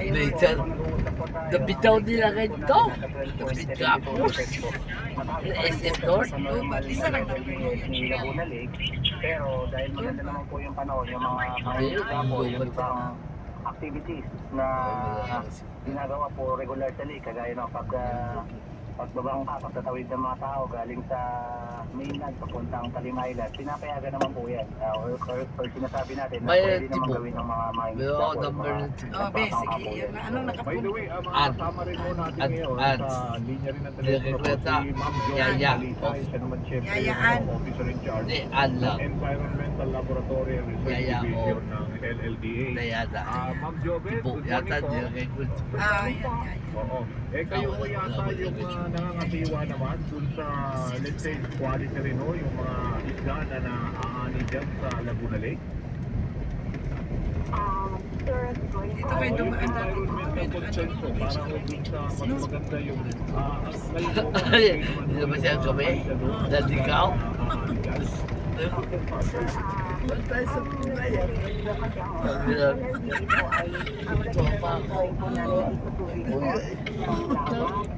Later, nabitaw nila ganito. Nabitapos. SM North. Isa lang Laguna Lake. Pero dahil maganda naman po yung panahon, yung mga yung ibang activities na ginagawa po regular sa lake, kagaya ng pagbabang pagtatawid ng mga tao galing sa mainland papuntang Talim Island, pinapayagan naman po yan. Or sinasabi natin na pwede naman gawin ng mga number sige. Anong By the nakapuno? way, kasama rin mo natin ngayon sa linya rin ng telepono po si Ma'am Joan Talisay, siya naman siyempre Yayaan. yung officer in charge An ng lang. Environmental Laboratory and Research Division ng LLDA. Yata. Ma'am Jovet, Ibo good yata morning po. nilagay ko. Yan. Oo. Kayo po yata yung nangangasiwa naman dun sa, let's say, quality rin ho, yung mga isda na naaani dyan sa Laguna Lake. Dito kayo dumaan natin. Environmental consenso para ho dun sa mas maganda yung ngayon po ba? Hindi naman siya kami. Naligaw. Bantay sa kulay.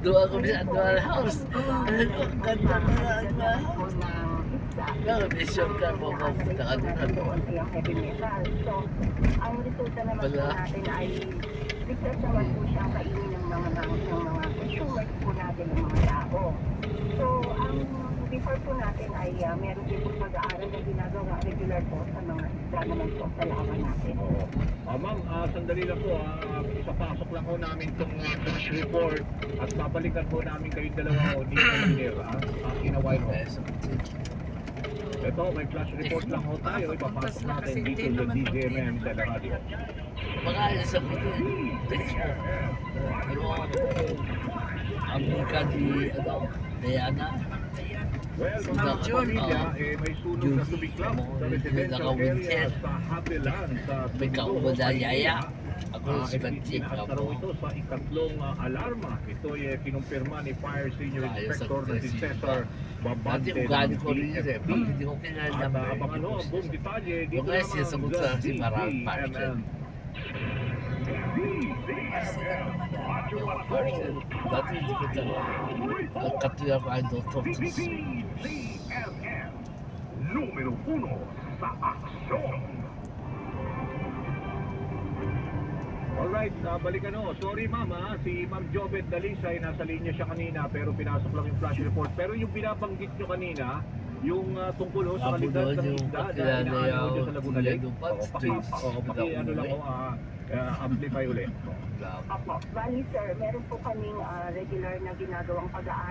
Doon kami sa Anwar House. Ang ganda na Anwar House. Naka-mission ka mo mapunta ka din. So, ang resulta naman po natin ay biglas naman po siyang kainin ng mga consumers po natin, ng mga tao. So, ang before po natin ay meron din po pag-aaral na ginagawa regular po sa mga isda naman po sa laban natin. Ma'am, sandali lang po. Isapasok lang po namin itong flash report at babalikan po namin kayong dalawa o ni Engineer in a while. Ito, may flash report lang ho tayo. Ipapasok natin dito sa DZMM Teleradio. Mga isa ko din. Pero Amerika di Diana. Well, mga kapamilya, may sunog na sumiklab sa residential area sa Habilan sa May kaubadayaya. Ako si Bantik Pinakasaro ito sa ikatlong alarma. Ito ay kinumpirma ni Fire Senior Inspector na si Cesar Babante Dati ugali ko rin yun eh. Pag hindi ko kinala At naman. abangan ho ang buong detalye dito Yung siya sa mga si Maral Parcel. Parcel. Dati hindi ko talaga. Ang katulad ko ay Dr. Número 1 sa aksyon. Alright, balikan ho. Sorry mama, si Ma'am Jovet Dalisay, nasa linya siya kanina pero pinasok lang yung flash report. Pero yung binabanggit nyo kanina, yung tungkol ho sa kalidad ng isda na inaano dyan sa Laguna Lake. Ano lang ho, amplify ulit. Apo, bali sir, meron po kaming regular na ginagawang pag-aaral